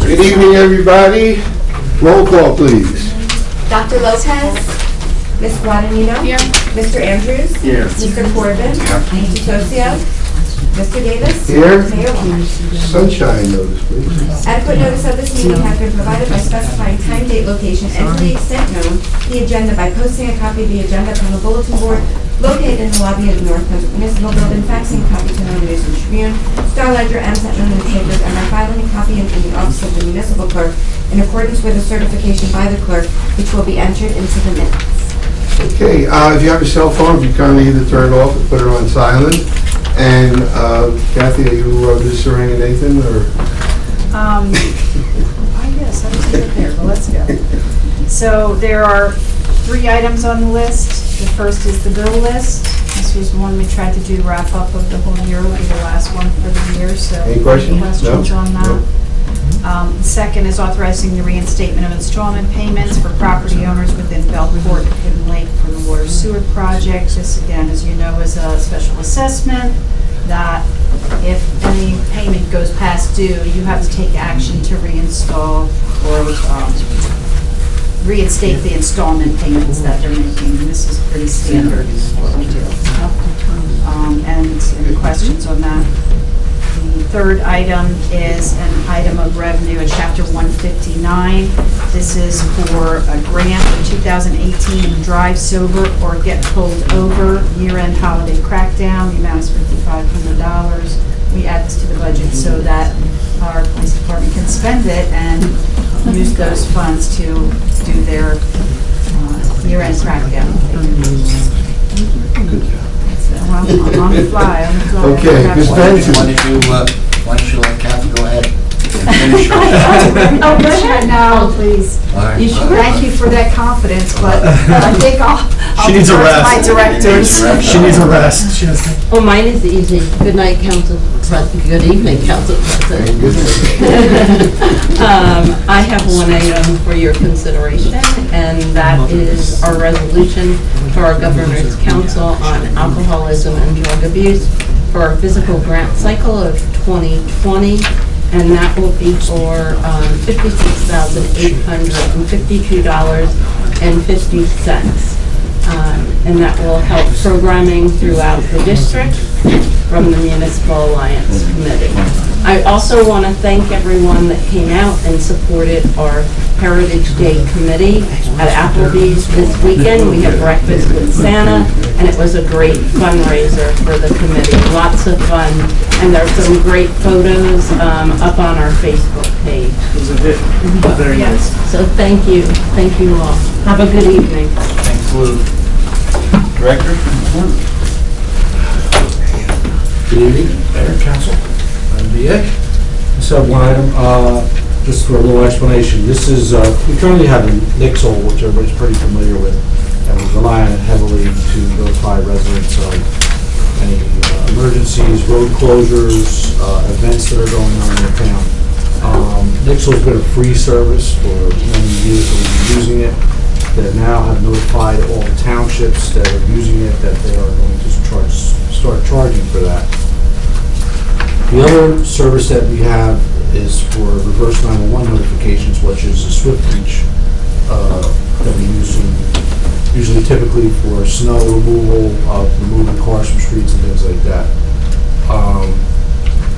Good evening, everybody. Roll call, please. Dr. Lopez. Ms. Guadagnino. Here. Mr. Andrews. Here. Mr. Corbin. Mr. Tosia. Mr. Davis. Here. Mayor Longers. Sunshine notice, please. Adequate notice of this meeting has been provided by specifying time, date, location, and to the extent known, the agenda by posting a copy of the agenda from the bulletin board located in the lobby of the North Municipal Building, faxing a copy to the Municipal Tribune, Star Ledger, and Sentinel newspapers, and by filing a copy in the office of the municipal clerk in accordance with a certification by the clerk, which will be entered into the minutes. Okay, if you have your cell phone, you kindly either turn it off or put it on silent. And Kathy, are you discerning Nathan, or? I guess, I wasn't prepared, but let's go. So there are 3 items on the list. The first is the bill list. This was one we tried to do wrap up of the whole year, will be the last one for the year, so. Any questions? Questions No? on that? No. The second is authorizing the reinstatement of installment payments for property owners within Belport and Hidden Lake for the water sewer project. This, again, as you know, is a special assessment that if any payment goes past due, you have to take action to reinstall or reinstate the installment payments that they're making. And this is pretty standard is what we do. And any questions on that? The third item is an item of revenue in Chapter 159. This is for a grant for 2018 Drive Sober or Get Pulled Over year-end holiday crackdown. The amount is $5,500. We add this to the budget so that our police department can spend it and use those funds to do their year-end crackdown. Good job. Well, I'm on the fly. Okay, Ms. Benson. Why don't you let Kathy go ahead and finish her? Oh, go ahead now, please. All right, You should, go ahead. thank you for that confidence, but I think I'll She needs a defer to rest. my directors. She needs a rest. She has to. Oh, mine is easy. Good night, Council President. Good evening, Council President. I have one item for your consideration, and that is our resolution for our Governor's Council on alcoholism and drug abuse for our physical grant cycle of 2020, and that will be for $56,852.50. And that will help programming throughout the district from the Municipal Alliance Committee. I also want to thank everyone that came out and supported our Heritage Day Committee at Applebee's this weekend. We had breakfast with Santa, and it was a great fundraiser for the committee. Lots of fun, and there's some great photos up on our Facebook page. It was a hit. Very nice. So thank you all. Have a good evening. Thanks, Lou. Director? Good evening, Mayor, Council. I'm Biek. Just have one item, just for a little explanation. This is, we currently have a Nixle, which everybody's pretty familiar with, and we rely on it heavily to notify residents of any emergencies, road closures, events that are going on in the town. Nixle's been a free service for many years that we've been using it. They now have notified all the townships that are using it that they are going to start charging for that. The other service that we have is for reverse 911 notifications, which is a Swift Reach that we use usually typically for snow removal, removing cars from streets and things like that.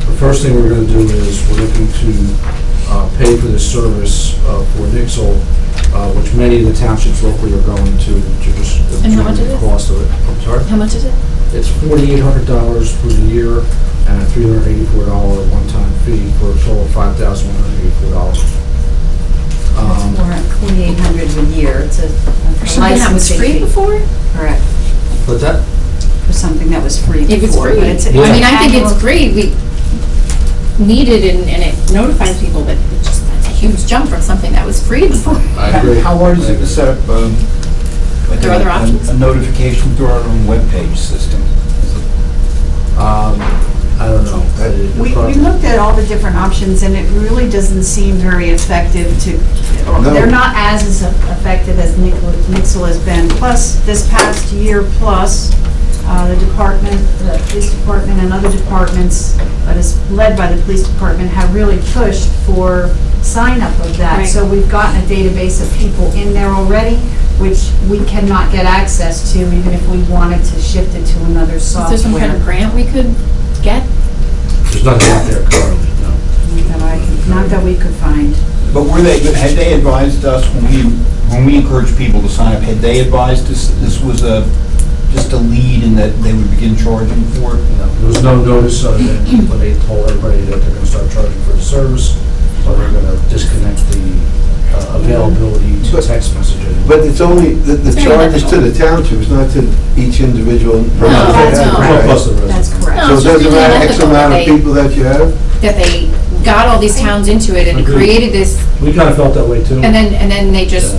The first thing we're going to do is we're looking to pay for this service for Nixle, which many of the townships locally are going to just And how much absorb is the it? cost of it. I'm sorry? How much is it? It's $4,800 for the year and a $384 one-time fee for a total of $5,184. Or $2,800 a year. It's a Something that was licensing free fee. before? Correct. But that, For something that was free before. It was free. but it's Yeah. I mean, I think annual- it's great. We need it and it notifies people, but it's just that's a huge jump from something that was free before. I agree. How hard is it to set up like there other options? a notification through our own webpage system? I don't know. We looked at all the different options, and it really doesn't seem very effective No. they're not as effective as Nixle has been. Plus, this past year plus, the department, the police department and other departments, but is led by the police department, have really pushed for sign up of that. Right. So we've gotten a database of people in there already, which we cannot get access to even if we wanted to shift it to another Is there some kind of software. grant we could get? There's nothing out there currently, no. Not that we could find. But had they advised us when we encouraged people to sign up, had they advised us that this was just a lead and that they would begin charging for it? There was no notice of it, but they told everybody that they're gonna start charging for the service, or they're gonna disconnect the availability to text messaging. But it's only, the charge is to the township, it's not to each individual. That's no. correct. Plus the rest. That's correct. No. So it it's doesn't really matter X unethical amount that of people that you have? That they got all these towns into it and Agreed. created this, We kinda felt that way too. and then they just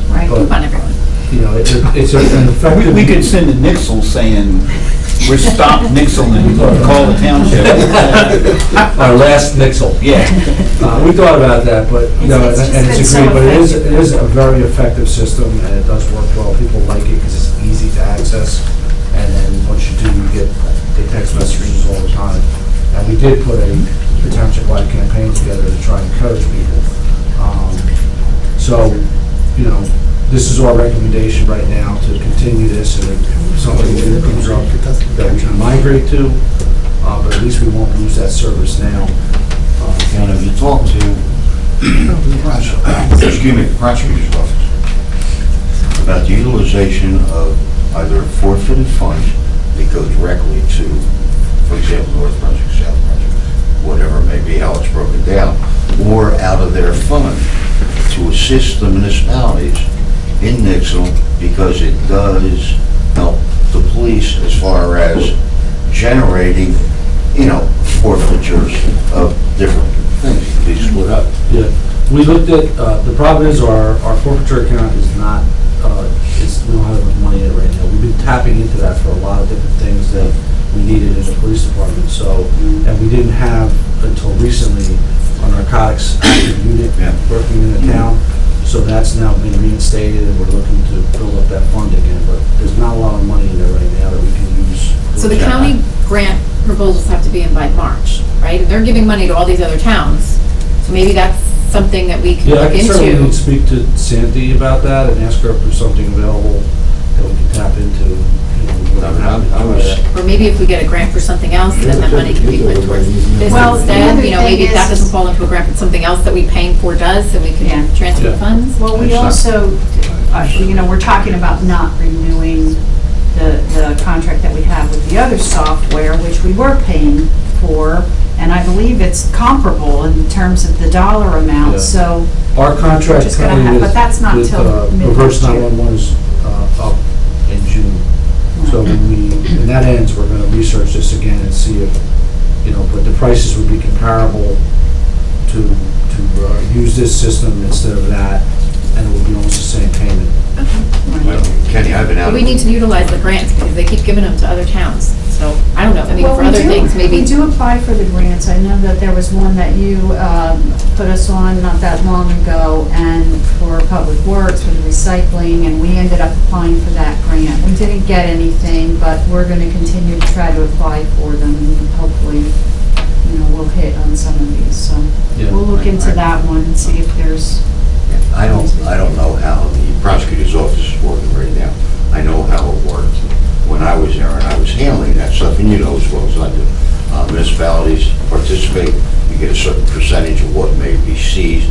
Right. poop on everyone. You know, it's an effective. We could send a Nixle saying, we're stop Nixle and call the township. Our last Nixle. Yeah. We thought about that, but, you know, It's just and it's been so agreed, but it effective. is a very effective system, and it does work well. People like it because it's easy to access, and then once you do, you get the text messages all the time. And we did put a township-wide campaign together to try and encourage people. So, you know, this is our recommendation right now, to continue this, and if something new comes up that we can migrate to, but at least we won't lose that service now. And if you talk to, the prosecutor's office about the utilization of either forfeited funds that go directly to, for example, North Brunswick, South Brunswick, whatever it may be, how it's broken down, or out of their fund to assist the municipalities in Nixle, because it does help the police as far as generating, forfeitures of different things, be split up. Yeah, we looked at, the problem is our forfeiture account is not, we don't have enough money in it right now. We've been tapping into that for a lot of different things that we needed in the police department, so, and we didn't have until recently a narcotics active unit working in the town, so that's now been reinstated, and we're looking to build up that fund again, but there's not a lot of money in there right now that we can use. So the county grant proposals have to be in by March, right? And they're giving money to all these other towns, so maybe that's something that we can Yeah, I look can certainly into. speak to Sandy about that and ask her if there's something available that we can tap into. Or maybe if we get a grant for something else, then that money can be put towards this Well, the instead. other You know, maybe thing if that is- doesn't fall into a grant, but something else that we paying for does, and we Yeah. can transfer Yeah. funds. Well, we also, we're talking about not renewing the contract that we have with the other software, which we were paying for, and I believe it's comparable in terms of the dollar amount, Yeah. so, Our contract just gonna currently have- with, but that's not with, till mid Reverse next year. 911 is up in June. So when that ends, we're gonna research this again and see if, but the prices would be comparable to use this system instead of that, and it would be almost the same payment. Well, Kenny, I've been out. But we need to utilize the grants because they keep giving them to other towns. So, I don't know, I mean, Well, for we other do- things, maybe. We do apply for the grants. I know that there was one that you put us on not that long ago, and for Public Works, for the recycling, and we ended up applying for that grant. We didn't get anything, but we're going to continue to try to apply for them, and hopefully, we'll hit on some of these. So Yeah. we'll look into that one and see if there's, I don't know how the prosecutor's office is working right now. I know how it worked when I was there and I was handling that stuff, and you know as well as I do. Municipalities participate, you get a certain percentage of what may be seized.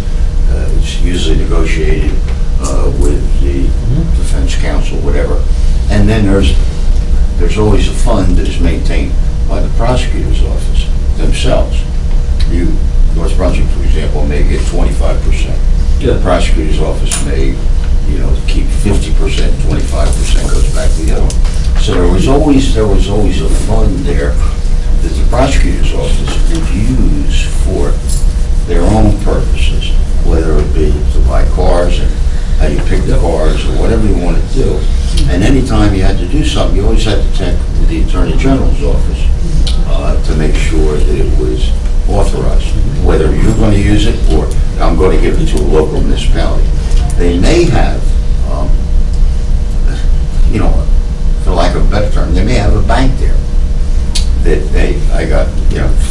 It's usually negotiated with the defense counsel, whatever. And then there's always a fund that is maintained by the prosecutor's office themselves. North Brunswick, for example, may get 25%. Yeah. The prosecutor's office may, keep 50%, 25% goes back to the other one. So there was always a fund there that the prosecutor's office would use for their own purposes, whether it be to buy cars and how you pick the cars or whatever you want to do. And anytime you had to do something, you always had to check with the Attorney General's office to make sure that it was authorized, whether you're going to use it or I'm going to give it to a local municipality. They may have, for lack of a better term, they may have a bank there that I got,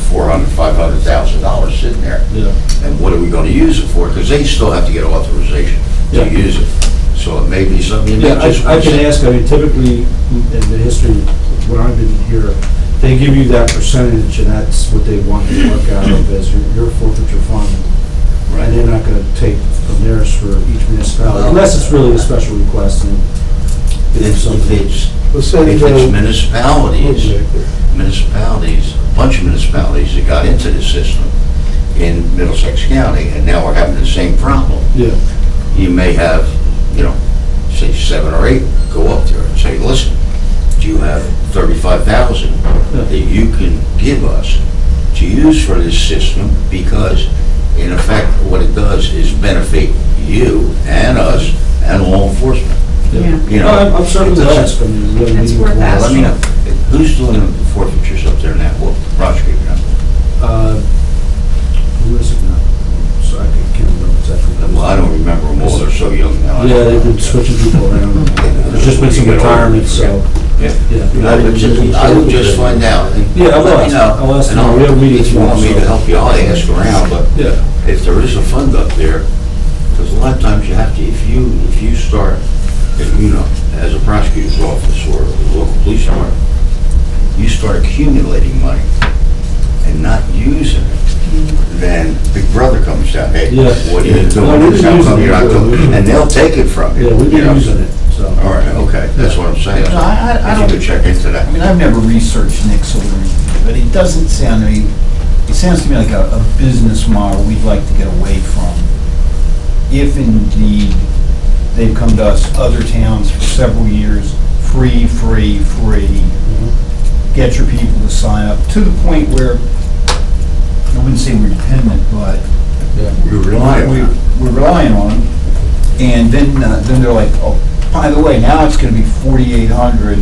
$400,000, $500,000 sitting there. Yeah. And what are we gonna use it for? Because they still have to get authorization Yeah. to use it. So it may be something Yeah, that just. I can ask, typically, in the history, when I've been here, they give you that percentage, and that's what they want you to work out of as your forfeiture fund. Right. And they're not gonna take from theirs for each municipality, unless it's really a special request, and If it's Percentage If it's of- municipalities, a bunch of municipalities that got into the system in Middlesex County, and now we're having the same problem. Yeah. You may have, say 7 or 8, go up there and say, listen, do you have 35,000 that you can give us to use for this system? Because in effect, what it does is benefit you and us and law enforcement. Yeah. No, I'm certainly it doesn't- asking. You have a It's meeting worth tomorrow. Let me know, who's doing the forfeitures up there now? Well, prosecutor now. Who is it now? So I can't remember exactly. Well, I don't remember them all, they're so young now. Yeah, they've been switching people around. There's just been some retirement, so, Yeah. yeah. I would just find out. and Yeah, I will let me ask. know. I'll ask And tomorrow. We have a meeting If you want me to tomorrow, so- help you, I'll ask around, but Yeah. if there is a fund up there, because a lot of times you have to, if you start, as a prosecutor's office or a local police department, you start accumulating money and not using it, then Big Brother comes down, hey, Yeah. what are you No, doing? we've been How using come you're not it. doing? And they'll take it from you. Yeah, we've you know. been using it, so. All right, okay, that's what I'm saying. No, I If you don't- could check into that. I mean, I've never researched Nixle or anything, but it doesn't sound to me, it sounds to me like a business model we'd like to get away from. If indeed they've come to us, other towns for several years, free, get your people to sign up, to the point where, I wouldn't say we're dependent, but You rely on it. we're relying on them, and then they're like, oh, by the way, now it's gonna be 4,800.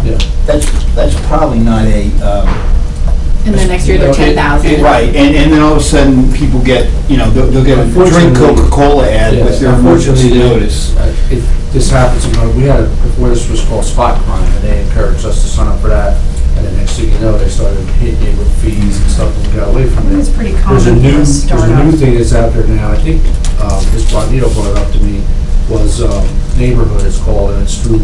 Yeah. That's probably not a, And then next year they're 10,000. right, and then all of a sudden, people get, they'll get a drink Unfortunately- Coca-Cola ad Yeah, with their emergency unfortunately, notice. This happens, we had, before this was called spot crime, and they encouraged us to sign up for that, and then next thing you know, they started hitting you with fees and stuff, and we got away from it. It's pretty There's a common for new, a there's a new startup. thing that's out there now, I think, this Bonito brought it up to me, was Neighborhood it's called, and it's through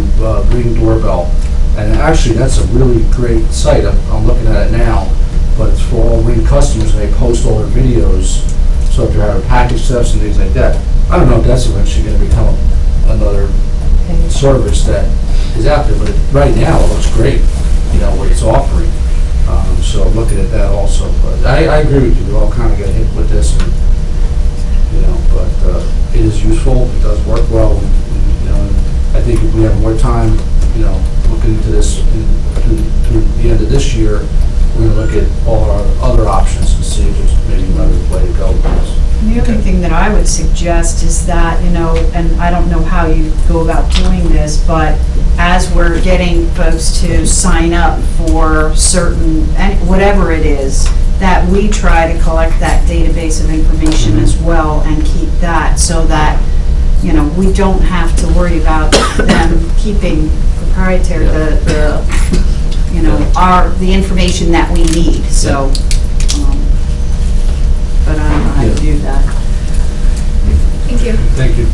Green Doorbell. And actually, that's a really great site, I'm looking at it now, but it's for all Ring customers, and they post all their videos, so if they're having package thefts and things like that. I don't know if that's eventually gonna become another service that is out there, but right now, it looks great, what it's offering. So looking at that also, but I agree with you, we all kind of got hit with this, and, but it is useful, it does work well, and I think if we have more time, looking into this through the end of this year, we're gonna look at all our other options and see if there's maybe another way to go with this. The other thing that I would suggest is that, and I don't know how you go about doing this, but as we're getting folks to sign up for certain, whatever it is, that we try to collect that database of information as well and keep that so that, we don't have to worry about them keeping proprietary, the information that we need, so. But I don't know how to do that. Thank you. Thank you.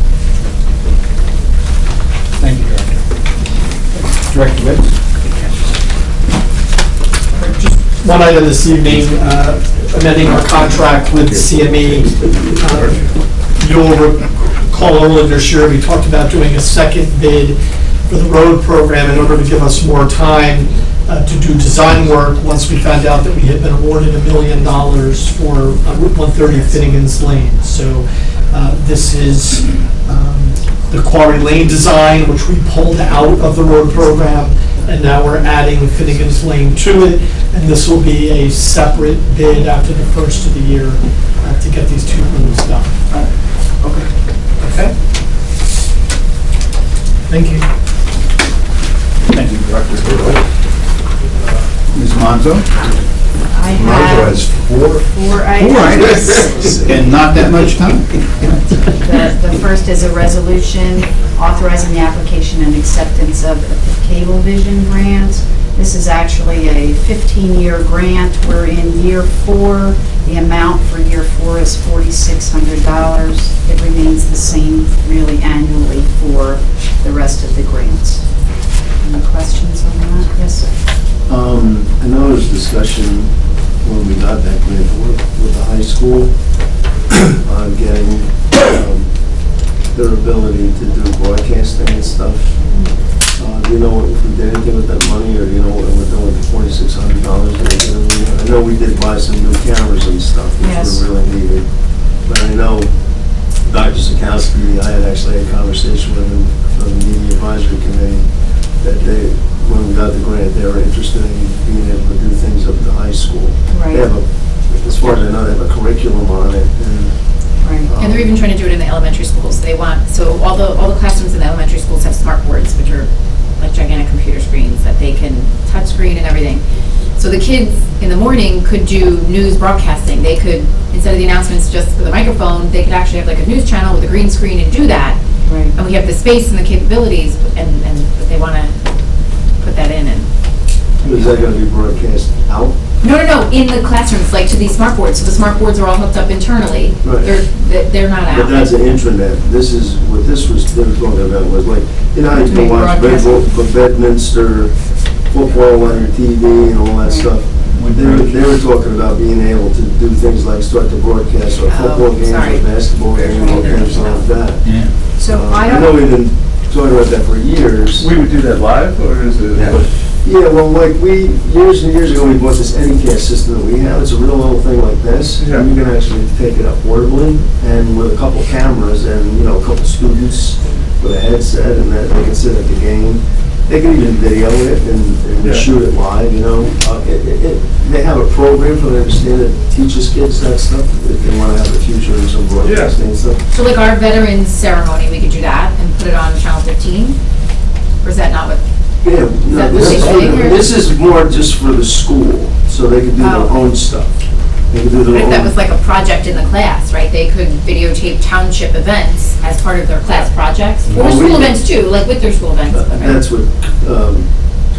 Thank you, Director. Director Witz? One item this evening, amending our contract with CME. You'll recall earlier this year, we talked about doing a second bid for the road program in order to give us more time to do design work once we found out that we had been awarded $1 million for Route 130 Finnegan's Lane. So this is the Quarry Lane design, which we pulled out of the road program, and now we're adding Finnegan's Lane to it, and this will be a separate bid after the first of the year to get these two roads done. Okay. Okay? Thank you. Thank you, Director. Ms. Monzo? I Nigel have has four. 4 items. And not that much time. The first is a resolution authorizing the application and acceptance of the Cablevision grant. This is actually a 15-year grant. We're in year 4. The amount for year 4 is $4,600. It remains the same really annually for the rest of the grants. Any questions on that? Yes, sir. I know there was discussion when we got that grant with the high school on getting their ability to do broadcasting and stuff. Do you know if we did anything with that money, or do you know what we're doing with the $4,600? I know we did buy some new cameras and stuff, which Yes. were really needed. But I know Dr. Zakowski, I had actually had a conversation with him from the media advisory committee that they, when we got the grant, they were interested in being able to do things up at the high school. Right. They have as far as I know, they have a curriculum on it, and Right. And they're even trying to do it in the elementary schools. They want, so all the classrooms in the elementary schools have smart boards, which are like gigantic computer screens that they can touch screen and everything. So the kids in the morning could do news broadcasting. They could, instead of the announcements just with a microphone, they could actually have like a news channel with a green screen and do that. Right. And we have the space and the capabilities, but they want to put that in and. is that going to be broadcast out? No, in the classrooms, like to these smart boards. So the smart boards are all hooked up internally. Right. They're not out. But that's an intranet. This is, what this was, they were talking about was like, you know how you can watch Bedminster football on your TV and all that stuff? They were talking about being able to do things like start to broadcast our football games sorry. or basketball games or things like that. Yeah. So I know we've been talking about that for years. We would do that live, or is it? Yeah, well, like years and years ago, we bought this Anycast system that we have. It's a real little thing like this. Yeah. And you can actually take it up portably, and with a couple cameras and, a couple students with a headset, and that they can sit at the game. They can even video it and Yeah. shoot it live, They have a program for them to understand that teaches kids that stuff, if they want to have a future in some broadcasting and stuff. So like our veterans ceremony, we could do that and put it on Channel 15? Or is that not what? Yeah, that no, what they say, or- this is more just for the school, so they can do their Oh. own stuff. They can do What their if own. that was like a project in the class, right? They could videotape township events as part of their class projects? Or Well, school we- events too, like with their school events. but, right? That's what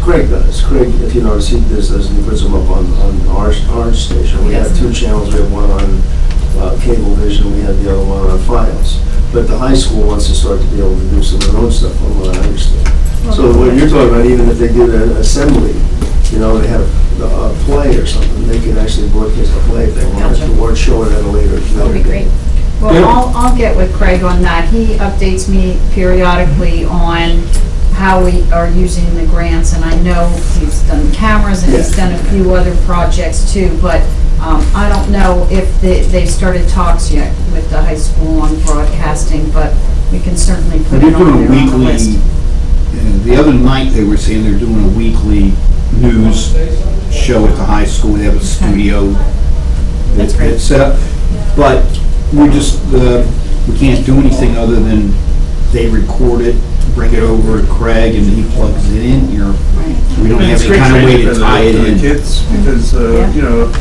Craig does. Craig, if you notice, he does this, and he puts them up on our station. We have Yes. 2 channels. We have one on Cablevision, we have the other one on Fios. But the high school wants to start to be able to do some of their own stuff, from what I understand. So what you're talking about, even if they did an assembly, they had a play or something, they could actually broadcast a play if they wanted Gotcha. to, or show it at a later date. That would be great. Well, I'll get with Craig on that. He updates me periodically on how we are using the grants, and I know he's done cameras and he's Yeah. done a few other projects too, but I don't know if they've started talks yet with the high school on broadcasting, but we can certainly put They're it on doing a there on the list. weekly, the other night they were saying they're doing a weekly news show at the high school. They have a studio That's great. that's set up. But we just, we can't do anything other than they record it, bring it over to Craig, and he plugs it in here. We don't have It's any great kind of way training to for the- tie it for the in. kids, because, Yeah.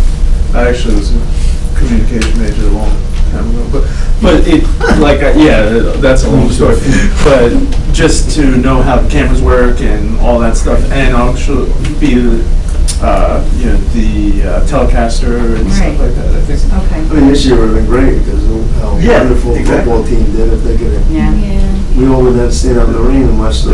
I actually was a communication major a long time ago, but it, that's a long story. But just to know how the cameras work and all that stuff, and also be the telecaster and stuff Right. like that, I think. Okay. I mean, this year would have been great, because of how Yeah, wonderful the exactly. football team did if they could have. Yeah. We all would have to stand out in the rain and watch the.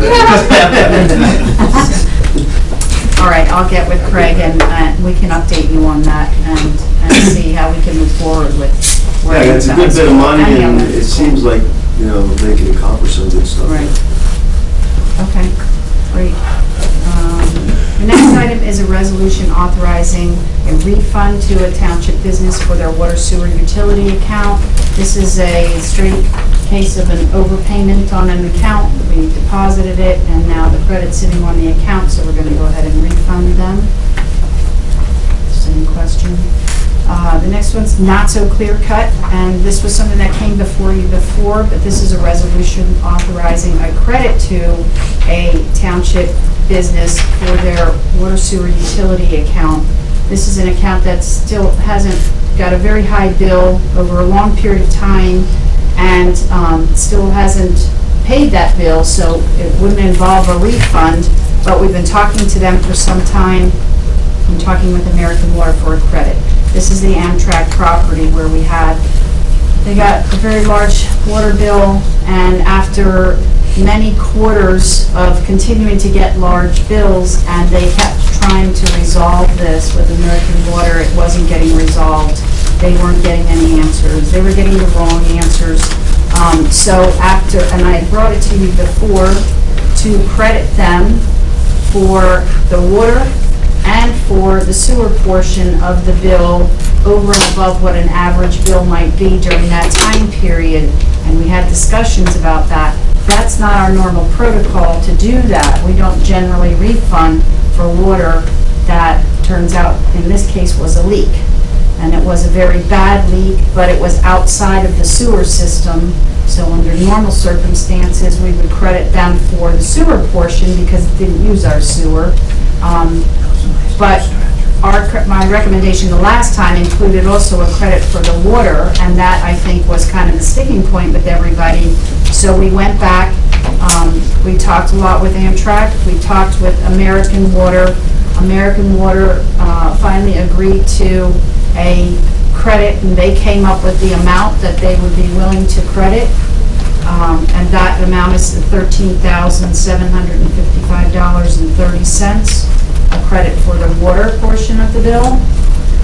All right, I'll get with Craig and we can update you on that and see how we can move forward with. Yeah, it's a good bit of money, And the and other it school. seems like, they can accomplish some good stuff. Right. Okay, great. The next item is a resolution authorizing a refund to a township business for their water sewer utility account. This is a straight case of an overpayment on an account. We deposited it, and now the credit's sitting on the account, so we're going to go ahead and refund them. Just any question? The next one's not so clear cut, and this was something that came before you before, but this is a resolution authorizing a credit to a township business for their water sewer utility account. This is an account that still hasn't got a very high bill over a long period of time and still hasn't paid that bill, so it wouldn't involve a refund, but we've been talking to them for some time. I'm talking with American Water for a credit. This is the Amtrak property where they got a very large water bill, and after many quarters of continuing to get large bills, and they kept trying to resolve this with American Water, it wasn't getting resolved. They weren't getting any answers. They were getting the wrong answers. And I brought it to you before to credit them for the water and for the sewer portion of the bill over and above what an average bill might be during that time period. And we had discussions about that. That's not our normal protocol to do that. We don't generally refund for water that turns out, in this case, was a leak. And it was a very bad leak, but it was outside of the sewer system. So under normal circumstances, we would credit them for the sewer portion because it didn't use our sewer. But my recommendation the last time included also a credit for the water, and that, I think, was kind of the sticking point with everybody. So we went back, we talked a lot with Amtrak, we talked with American Water. American Water finally agreed to a credit, and they came up with the amount that they would be willing to credit. And that amount is $13,755.30, a credit for the water portion of the bill.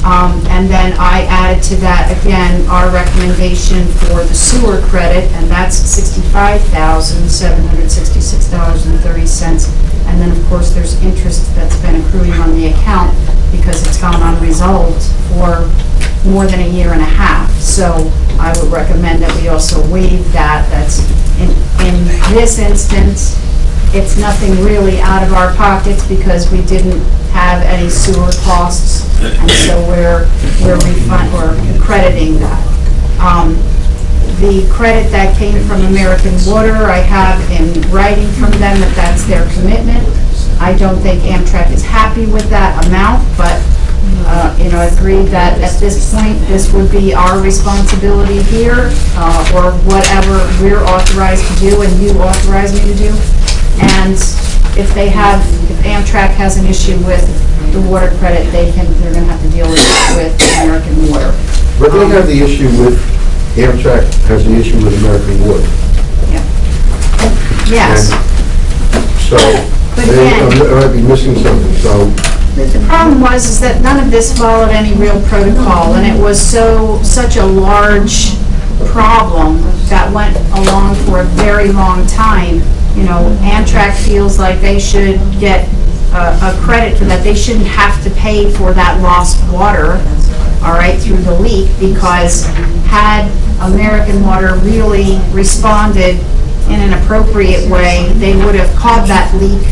And then I added to that, again, our recommendation for the sewer credit, and that's $65,766.30. And then, of course, there's interest that's been accruing on the account because it's gone unresolved for more than a year and a half. So I would recommend that we also waive that. That's in this instance, it's nothing really out of our pockets because we didn't have any sewer costs, and so we're crediting that. The credit that came from American Water, I have in writing from them that that's their commitment. I don't think Amtrak is happy with that amount, but agreed that at this point, this would be our responsibility here, or whatever we're authorized to do and you authorize me to do. And if Amtrak has an issue with the water credit, they're gonna have to deal with it with American Water. But they have the issue with, Amtrak has the issue with American Water. Yes. So, But they again, might be missing something, so. the problem was that none of this followed any real protocol, and it was such a large problem that went along for a very long time. Amtrak feels like they should get a credit for that. They shouldn't have to pay for that lost water, all right, through the leak, because had American Water really responded in an appropriate way, they would have caught that leak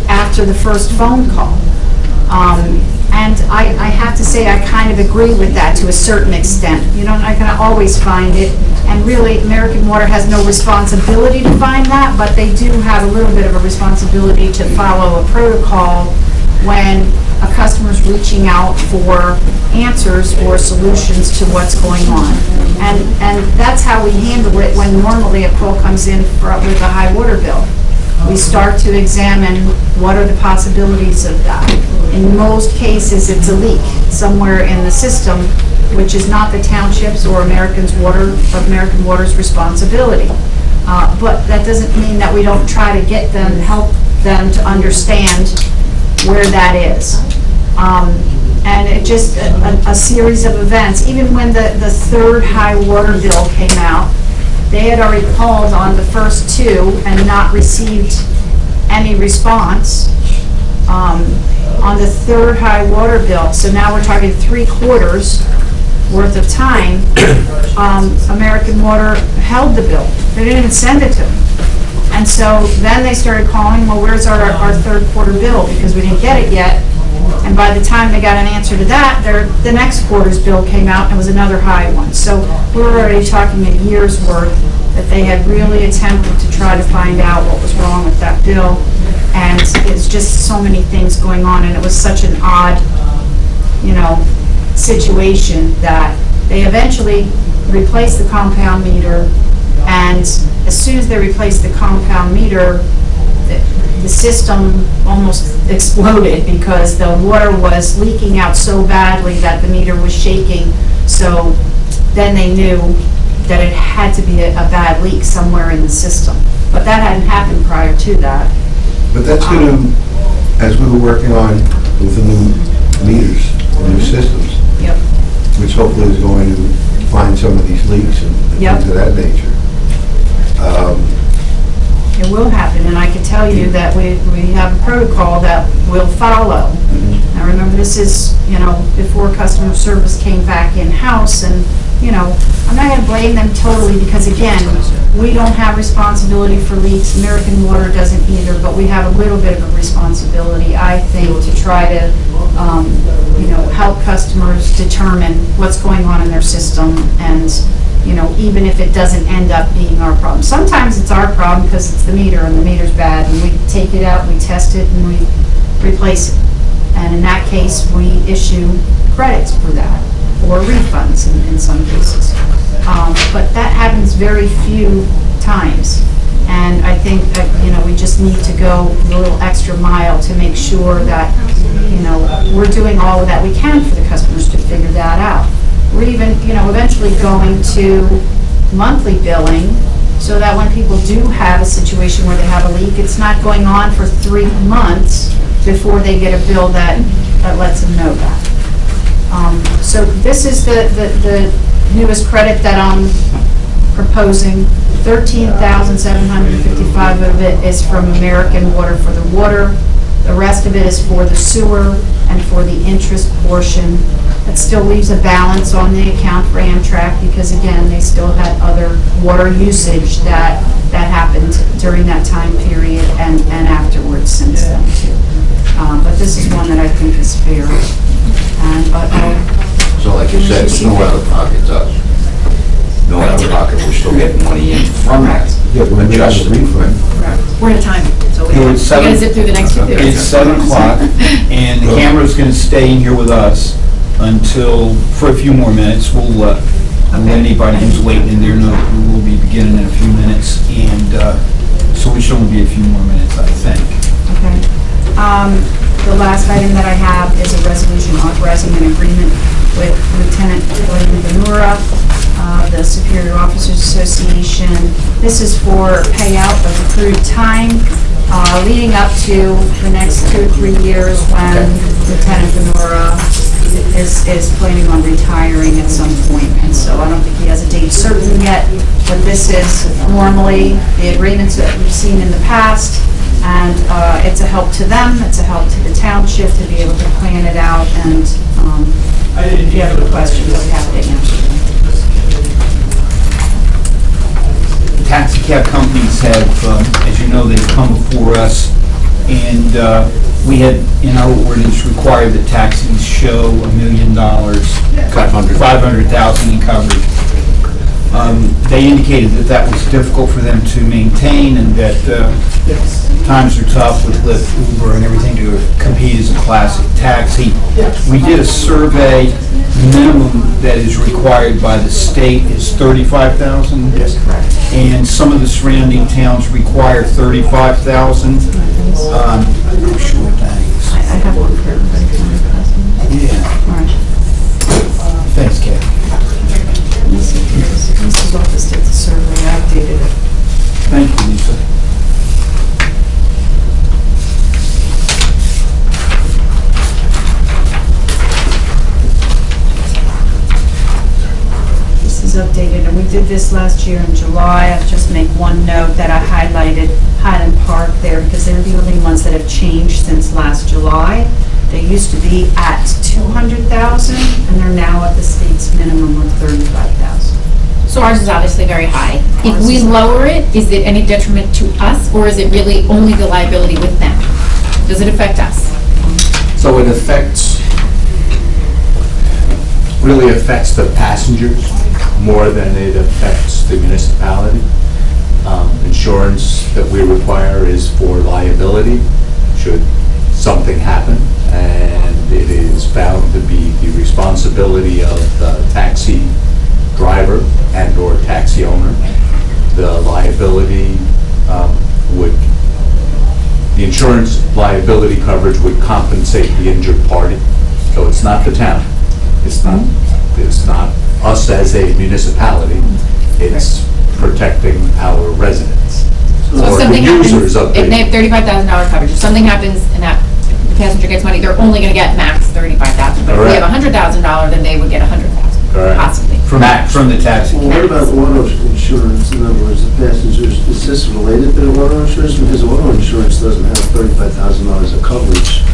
after the first phone call. And I have to say, I kind of agree with that to a certain extent. You're not going to always find it, and really, American Water has no responsibility to find that, but they do have a little bit of a responsibility to follow a protocol when a customer's reaching out for answers or solutions to what's going on. And that's how we handle it when normally a call comes in with a high water bill. We start to examine what are the possibilities of that. In most cases, it's a leak somewhere in the system, which is not the township's or American Water's responsibility. But that doesn't mean that we don't try to help them to understand where that is. And it just, a series of events, even when the third high water bill came out, they had already called on the first two and not received any response on the third high water bill. So now we're talking 3 quarters worth of time. American Water held the bill. They didn't even send it to them. And so then they started calling, well, where's our third quarter bill? Because we didn't get it yet. And by the time they got an answer to that, the next quarter's bill came out and it was another high one. So we're already talking a year's worth that they had really attempted to try to find out what was wrong with that bill. And it's just so many things going on, and it was such an odd situation that they eventually replaced the compound meter, and as soon as they replaced the compound meter, the system almost exploded because the water was leaking out so badly that the meter was shaking. So then they knew that it had to be a bad leak somewhere in the system. But that hadn't happened prior to that. But that's going to, as we were working on with the new meters, the new systems, Yep. which hopefully is going to find some of these leaks and Yep. things of that nature. It will happen, and I can tell you that we have a protocol that we'll follow. Now, remember, this is, before customer service came back in-house, and, I'm not gonna blame them totally, because again, we don't have responsibility for leaks, American Water doesn't either, but we have a little bit of a responsibility, I think, to try to, help customers determine what's going on in their system, and, even if it doesn't end up being our problem. Sometimes it's our problem because it's the meter and the meter's bad, and we take it out, we test it, and we replace it. And in that case, we issue credits for that, or refunds in some cases. But that happens very few times. And I think that, we just need to go a little extra mile to make sure that, we're doing all that we can for the customers to figure that out. We're even, eventually going to monthly billing, so that when people do have a situation where they have a leak, it's not going on for 3 months before they get a bill that lets them know that. So this is the newest credit that I'm proposing. $13,755 of it is from American Water for the water. The rest of it is for the sewer and for the interest portion. That still leaves a balance on the account for Amtrak because, again, they still had other water usage that happened during that time period and afterwards since then, too. But this is one that I think is fair. So like you said, it's no out of pocket to us. No out of pocket, we're still getting money in from that. Adjusted refund. We're at a time, so we It's gotta zip through the next few. It's 7 o'clock, and the camera's going to stay in here with us for a few more minutes. We'll let anybody who's waiting in there know we'll be beginning in a few minutes, and so we should only be a few more minutes, I think. Okay. The last item that I have is a resolution authorizing an agreement with Lieutenant William Benura, the Superior Officers Association. This is for payout of accrued time leading up to the next 2 or 3 years when Lieutenant Benura is planning on retiring at some point. And so I don't think he has a date certain yet, but this is normally the agreements that we've seen in the past. And it's a help to them, it's a help to the township to be able to plan it out, and if you have any questions, I'll be happy to answer them. Taxi cab companies have, as you know, they've come before us, and we had, in our ordinance, required that taxis show $1 million, 500,000 in coverage. They indicated that was difficult for them to maintain, and that times are tough with Lyft, Uber, and everything to compete as a classic taxi. We did a survey. Minimum that is required by the state is 35,000. Yes, correct. And some of the surrounding towns require 35,000. I'm not sure what that is. I have one for everybody. Can I pass them? Yeah. All right. Thanks, Kathy. Mrs. Office did the survey, I updated it. Thank you, Lisa. This is updated, and we did this last year in July. I'll just make one note that I highlighted Highland Park there because they're the only ones that have changed since last July. They used to be at 200,000, and they're now at the state's minimum of 35,000. So ours is obviously very high. If we lower it, is it any detriment to us, or is it really only the liability with them? Does it affect us? So it really affects the passengers more than it affects the municipality. Insurance that we require is for liability. Should something happened, and it is found to be the responsibility of the taxi driver and/or taxi owner, the liability the insurance liability coverage would compensate the injured party. So it's not the town. It's not us as a municipality. It's protecting our residents. So or if the something happens, users of if they have $35,000 coverage, if something happens and that the passenger gets money, they're only gonna get max $35,000. But if we have Correct. $100,000, then they would get $100,000, Correct. possibly. From the taxi. Well, what about auto insurance? In other words, the passengers, is this related to the auto insurance? Because auto insurance doesn't have $35,000 of coverage.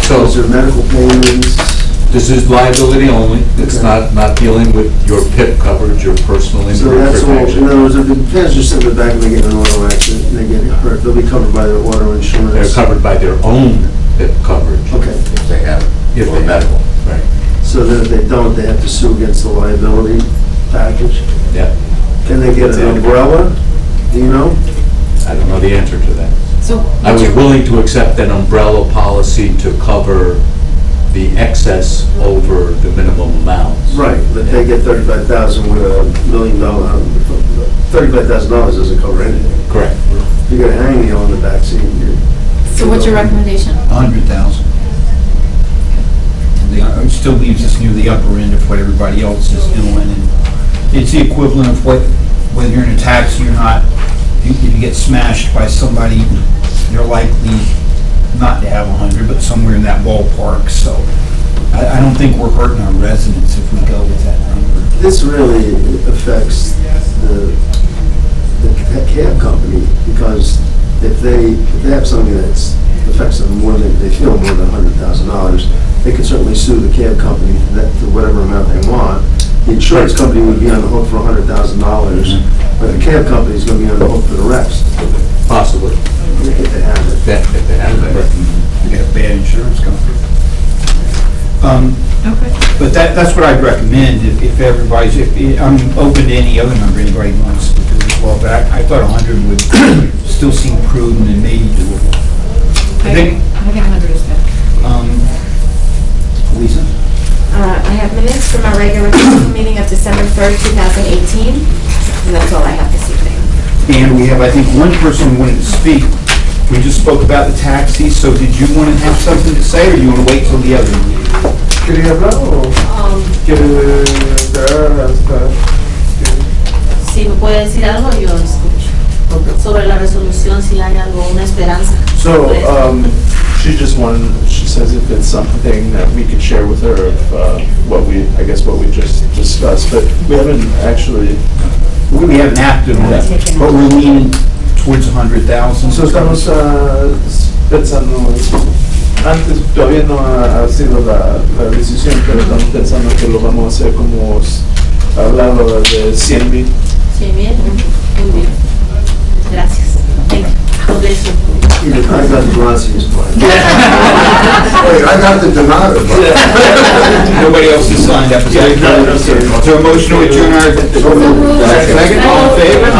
So Is there medical payments? this is liability only. It's Okay. not dealing with your PIP coverage, your personal So injury that's all, in protection. other words, if the passengers sit in the back and they get in an auto accident and they get hurt, they'll be covered by their auto insurance? They're covered by their own PIP coverage. Okay, If they have, If or they- medical. Right. so then if they don't, they have to sue against the liability package? Yeah. Can they get an umbrella? Do you know? I don't know the answer to that. So I what's was your- willing to accept an umbrella policy to cover the excess over the minimum amounts. Right, but they get 35,000 with $1 million, $35,000 doesn't cover anything. Correct. You got a hangnail in the backseat. So what's your recommendation? 100,000. It still leaves us near the upper end of what everybody else is doing, and it's the equivalent of whether you're in a taxi or not. If you get smashed by somebody, you're likely not to have 100, but somewhere in that ballpark, so I don't think we're hurting our residents if we go with that number. This really affects the cab company, because if they have something that's affects them more than, they feel more than $100,000, they can certainly sue the cab company to whatever amount they want. The insurance company would be on the hook for $100,000, but the cab company is going to be on the hook for the rest, Possibly. if they have it. If they have it. You get a bad insurance company. Okay. But that's what I'd recommend, if everybody's, I'm open to any other number anybody wants to do as well, but I thought 100 would still seem prudent and maybe doable. I think 100 is good. Lisa? I have minutes from our regular council meeting of December 3rd, 2018, and that's all I have this evening. And we have, I think, one person who wanted to speak. We just spoke about the taxi, so did you want to have something to say, or do you want to wait till the other meeting? ¿Quería hablar o quiere esperar hasta? Si me puede decir algo, yo escucho. Sobre la resolución, si hay algo, una esperanza. So, she just wanted, she says if it's something that we could share with her of what we just discussed, but we haven't actually. We haven't acted on it, but we're leaning towards 100,000. So estamos pensando, antes todavía no ha sido la decisión, pero estamos pensando que lo vamos a hacer como hablado de 100,000. Sí, bien. Muy bien. Gracias. Thank you. God bless you. I got the Gracias plan. Wait, I got the Donato. Nobody else has signed up. Is there a motion to adjourn our... So moved. Second, all in favor?